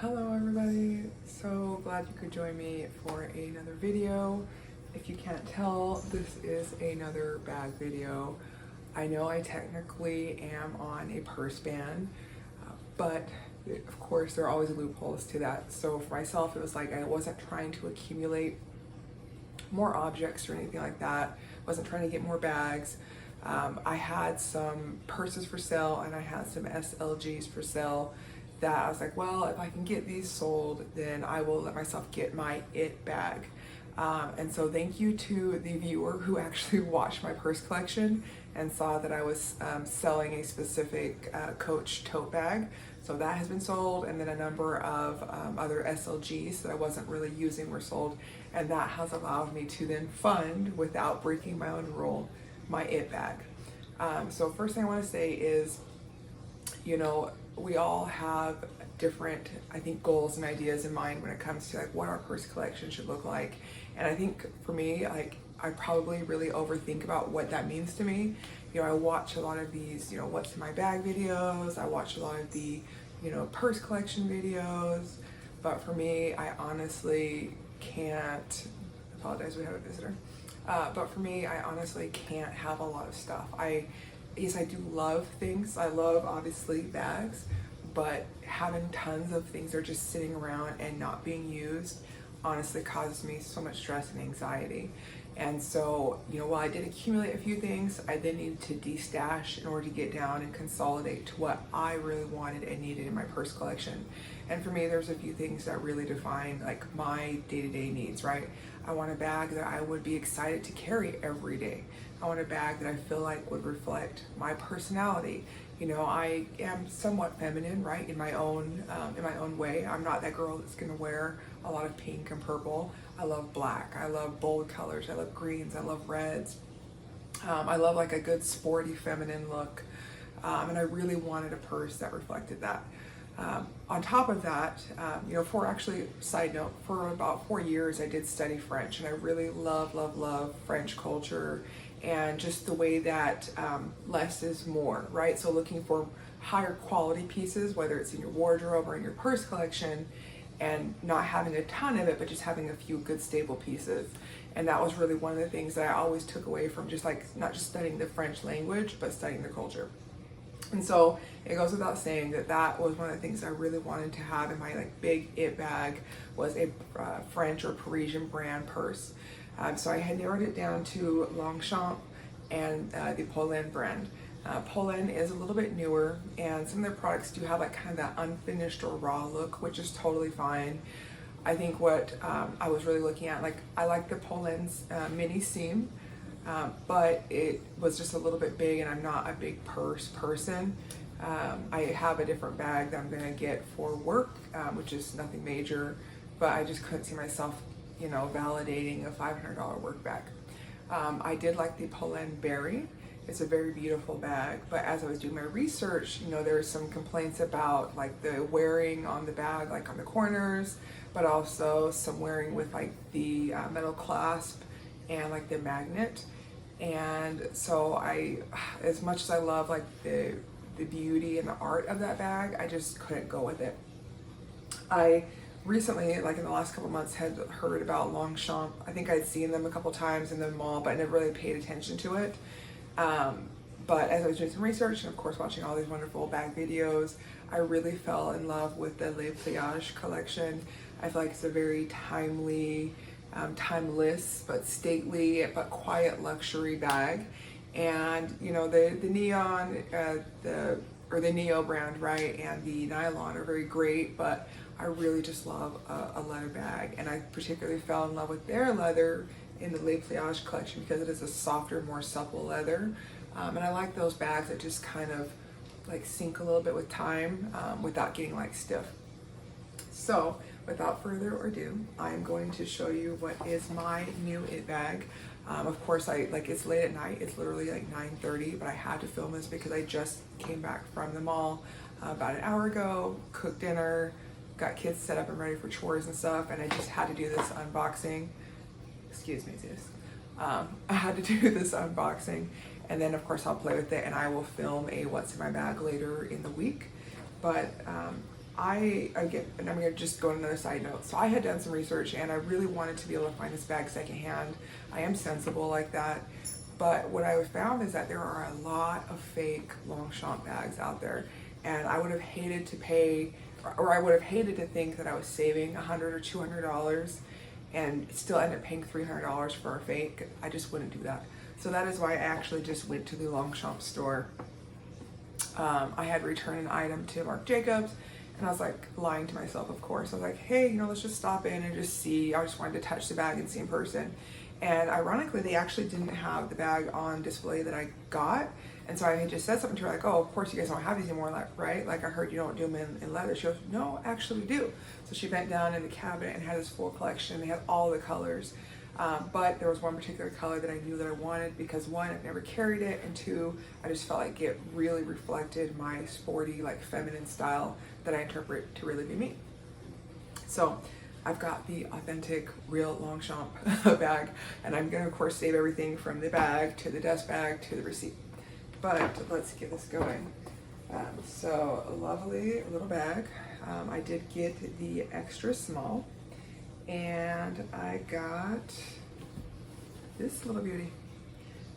Hello everybody, so glad you could join me for another video. If you can't tell, this is another bag video. I know I technically am on a purse ban, but of course there are always loopholes to that. So for myself, it was like I wasn't trying to accumulate more objects or anything like that. Wasn't trying to get more bags. I had some purses for sale and I had some SLGs for sale that I was like, well, if I can get these sold, then I will let myself get my it bag. And so thank you to the viewer who actually watched my purse collection and saw that I was selling a specific Coach tote bag. So that has been sold, and then a number of other SLGs that I wasn't really using were sold, and that has allowed me to then fund, without breaking my own rule, my it bag. So first thing I want to say is, you know, we all have different, I think, goals and ideas in mind when it comes to like what our purse collection should look like. And I think for me, like, I probably really overthink about what that means to me. You know, I watch a lot of these, you know, what's in my bag videos. I watch a lot of the, you know, purse collection videos. But for me, I honestly can't, apologize, we have a visitor. But for me, I honestly can't have a lot of stuff. Yes, I do love things. I love, obviously, bags, but having tons of things that are just sitting around and not being used honestly causes me so much stress and anxiety. And so, you know, while I did accumulate a few things, I then needed to de-stash in order to get down and consolidate to what I really wanted and needed in my purse collection. And for me, there's a few things that really define like my day-to-day needs, right? I want a bag that I would be excited to carry every day. I want a bag that I feel like would reflect my personality. You know, I am somewhat feminine, right, in my own way. I'm not that girl that's gonna wear a lot of pink and purple. I love black. I love bold colors. I love greens. I love reds. I love like a good sporty feminine look, and I really wanted a purse that reflected that. On top of that, you know, side note, for about 4 years I did study French, and I really love French culture and just the way that less is more, right? So looking for higher quality pieces, whether it's in your wardrobe or in your purse collection, and not having a ton of it, but just having a few good stable pieces. And that was really one of the things that I always took away from just like, not just studying the French language, but studying the culture. And so it goes without saying that that was one of the things I really wanted to have in my like big it bag, was a French or Parisian brand purse. So I had narrowed it down to Longchamp and the Polène brand. Polène is a little bit newer, and some of their products do have like kind of that unfinished or raw look, which is totally fine. I think what I was really looking at, like, I like the Polène's mini seam, but it was just a little bit big, and I'm not a big purse person. I have a different bag that I'm gonna get for work, which is nothing major, but I just couldn't see myself, you know, validating a $500 work bag. I did like the Polène Berry. It's a very beautiful bag, but as I was doing my research, you know, there were some complaints about like the wearing on the bag, like on the corners, but also some wearing with like the metal clasp and like the magnet. And so as much as I love like the beauty and the art of that bag, I just couldn't go with it. I recently, like in the last couple months, had heard about Longchamp. I think I'd seen them a couple times in the mall, but I never really paid attention to it. But as I was doing some research and of course watching all these wonderful bag videos, I really fell in love with the Pliage collection. I feel like it's a very timely, timeless but stately but quiet luxury bag. And you know, the neon, the Neo brand, right, and the nylon are very great, but I really just love a leather bag, and I particularly fell in love with their leather in the Pliage collection because it is a softer, more supple leather, and I like those bags that just kind of like sink a little bit with time without getting like stiff. So without further ado, I'm going to show you what is my new it bag. Of course, it's late at night. It's literally like 9:30, but I had to film this because I just came back from the mall about an hour ago, cooked dinner, got kids set up and ready for chores and stuff, and I just had to do this unboxing. Excuse me, sis. I had to do this unboxing, and then of course I'll play with it, and I will film a what's in my bag later in the week. But again, and I'm gonna just go on another side note. So I had done some research and I really wanted to be able to find this bag secondhand. I am sensible like that. But what I found is that there are a lot of fake Longchamp bags out there. And I would have hated to pay, or I would have hated to think that I was saving $100 or $200 and still end up paying $300 for a fake. I just wouldn't do that. So that is why I actually just went to the Longchamp store. I had returned an item to Marc Jacobs, and I was like lying to myself, of course. I was like, hey, let's just stop in and just see. I just wanted to touch the bag and see in person. And ironically, they actually didn't have the bag on display that I got. And so I had just said something to her like, oh, of course you guys don't have these anymore, like, right? Like I heard you don't do them in leather. She goes, no, actually we do. So she bent down in the cabinet and had this full collection. They had all the colors. But there was one particular color that I knew that I wanted because one, I've never carried it, and two, I just felt like it really reflected my sporty, like feminine style that I interpret to really be me. So I've got the authentic, real Longchamp bag, and I'm gonna of course save everything from the bag to the dust bag to the receipt. But let's get this going. So a lovely little bag. I did get the extra small, and I got this little beauty.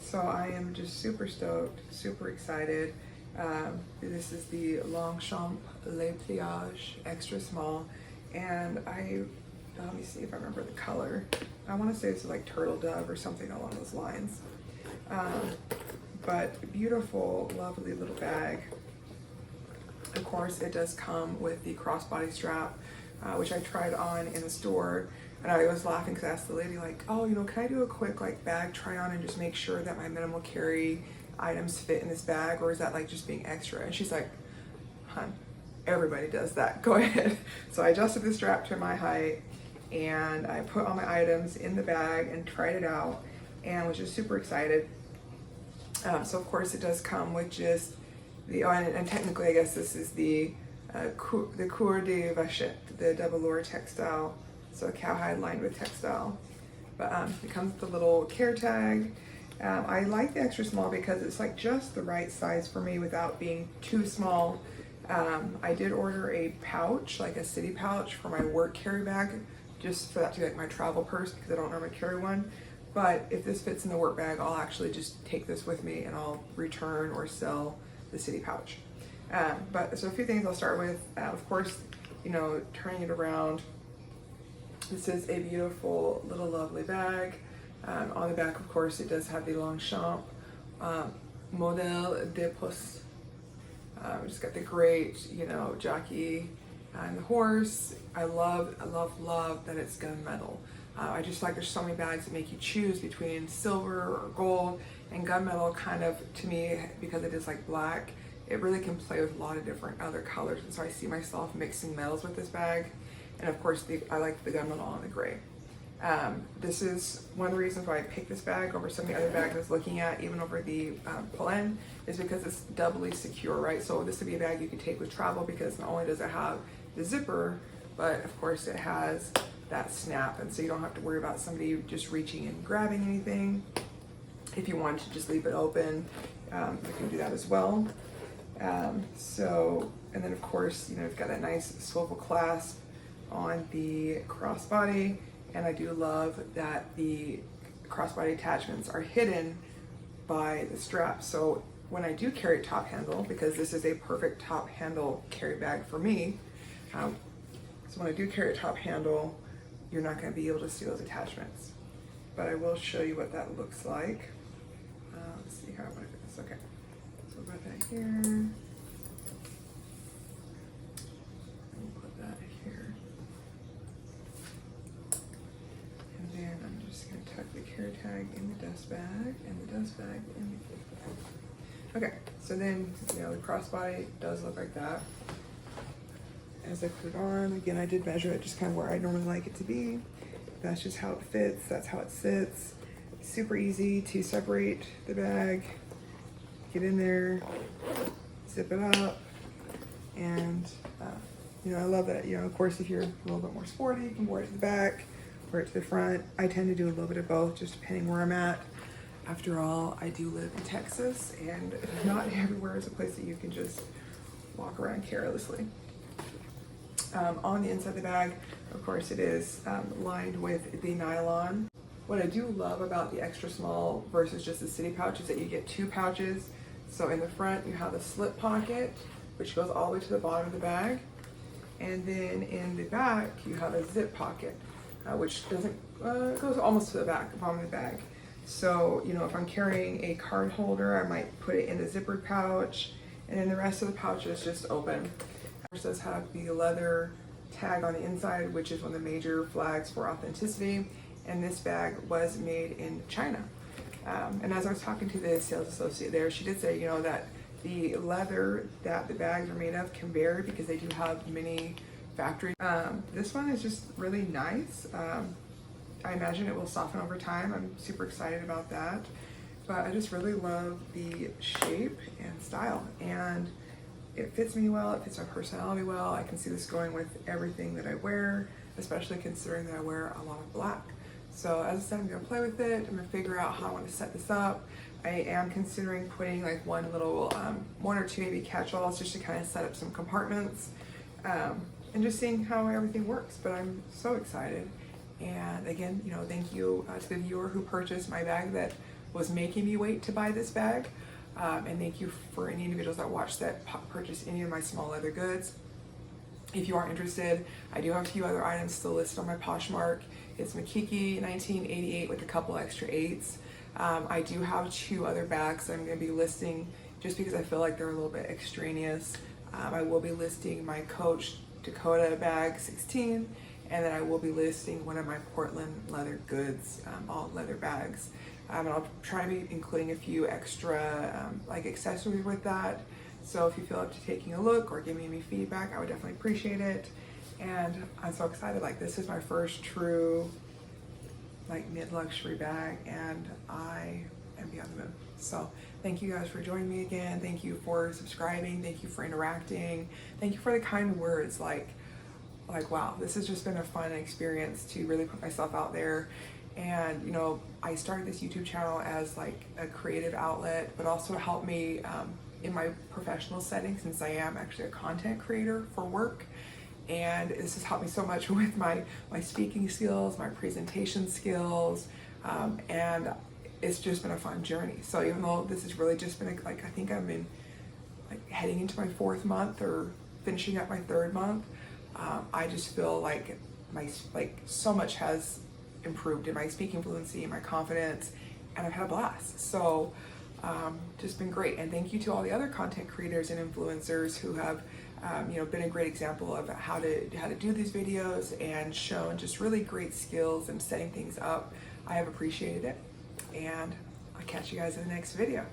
So I am just super stoked, super excited. This is the Longchamp Le Pliage extra small, and let me see if I remember the color. I want to say it's like turtle dove or something along those lines. But beautiful, lovely little bag. Of course, it does come with the crossbody strap, which I tried on in the store, and I was laughing because I asked the lady like, oh, can I do a quick like bag try on and just make sure that my minimal carry items fit in this bag, or is that like just being extra? And she's like, hun, everybody does that, go ahead. So I adjusted the strap to my height, and I put all my items in the bag and tried it out, and was just super excited. So of course it does come with just the, and technically I guess this is the Cuir de vachette, the devouring textile, so a cowhide lined with textile. But it comes with a little care tag. I like the extra small because it's like just the right size for me without being too small. I did order a pouch, like a city pouch for my work carry bag, just for that to be like my travel purse because I don't normally carry one. But if this fits in the work bag, I'll actually just take this with me and I'll return or sell the city pouch. So a few things I'll start with. Of course, turning it around. This is a beautiful little lovely bag. On the back, of course, it does have the Longchamp Modèle de Pousse. Just got the great, jockey and the horse. I love that it's gunmetal. I just like there's so many bags that make you choose between silver or gold, and gunmetal kind of, to me, because it is like black, it really can play with a lot of different other colors, and so I see myself mixing metals with this bag. And of course, I like the gunmetal on the gray. This is one of the reasons why I picked this bag over some of the other bags I was looking at, even over the Pliage, is because it's doubly secure, right? So this would be a bag you could take with travel because not only does it have the zipper, but of course it has that snap, and so you don't have to worry about somebody just reaching and grabbing anything. If you want to just leave it open, you can do that as well. And then of course, you've got that nice swivel clasp on the crossbody, and I do love that the crossbody attachments are hidden by the strap. So when I do carry top handle, because this is a perfect top handle carry bag for me, so when I do carry a top handle, you're not going to be able to see those attachments. But I will show you what that looks like. Let's see how I want to do this. Okay, so we'll put that here. The care tag in the dust bag and the dust bag in the gift bag. Okay, so then the crossbody does look like that. As I put it on, again, I did measure it just kind of where I normally like it to be. That's just how it fits. That's how it sits. Super easy to separate the bag, get in there, zip it up, and I love that. Of course, if you're a little bit more sporty, you can wear it to the back, wear it to the front. I tend to do a little bit of both, just depending where I'm at. After all, I do live in Texas, and not everywhere is a place that you can just walk around carelessly. On the inside of the bag, of course, it is lined with the nylon. What I do love about the extra small versus just the city pouch is that you get 2 pouches. So in the front, you have a slip pocket, which goes all the way to the bottom of the bag. And then in the back, you have a zip pocket, which doesn't, goes almost to the back, bottom of the bag. So, you know, if I'm carrying a card holder, I might put it in the zippered pouch, and then the rest of the pouch is just open. It does have the leather tag on the inside, which is one of the major flags for authenticity. And this bag was made in China. And as I was talking to the sales associate there, she did say, you know, that the leather that the bags are made of can vary because they do have many factories. This one is just really nice. I imagine it will soften over time. I'm super excited about that. But I just really love the shape and style. And it fits me well, it fits my personality well. I can see this going with everything that I wear, especially considering that I wear a lot of black. So as I said, I'm gonna play with it. I'm gonna figure out how I want to set this up. I am considering putting like one little, 1 or 2 maybe catch-alls just to kind of set up some compartments and just seeing how everything works. But I'm so excited. And again, you know, thank you to the viewer who purchased my bag that was making me wait to buy this bag. And thank you for any individuals that watched that purchase any of my small leather goods. If you are interested, I do have a few other items still listed on my Poshmark. It's Makiki 1988 with a couple extra 8s. I do have 2 other bags that I'm going to be listing just because I feel like they're a little bit extraneous. I will be listing my Coach Dakota bag 16, and then I will be listing one of my Portland leather goods, all leather bags. And I'll try to be including a few extra like accessories with that. So if you feel up to taking a look or giving me any feedback, I would definitely appreciate it. And I'm so excited. Like, this is my first true like mid-luxury bag, and I am beyond the moon. So thank you guys for joining me again. Thank you for subscribing. Thank you for interacting. Thank you for the kind words. Like wow, this has just been a fun experience to really put myself out there. And you know, I started this YouTube channel as like a creative outlet, but also to help me in my professional setting, since I am actually a content creator for work. And this has helped me so much with my speaking skills, my presentation skills, and it's just been a fun journey. So even though this has really just been like, I think I'm in like heading into my 4th month or finishing up my 3rd month, I just feel like so much has improved in my speaking fluency and my confidence, and I've had a blast. So just been great. And thank you to all the other content creators and influencers who have you know, been a great example of how to do these videos and shown just really great skills and setting things up. I have appreciated it, and I'll catch you guys in the next video.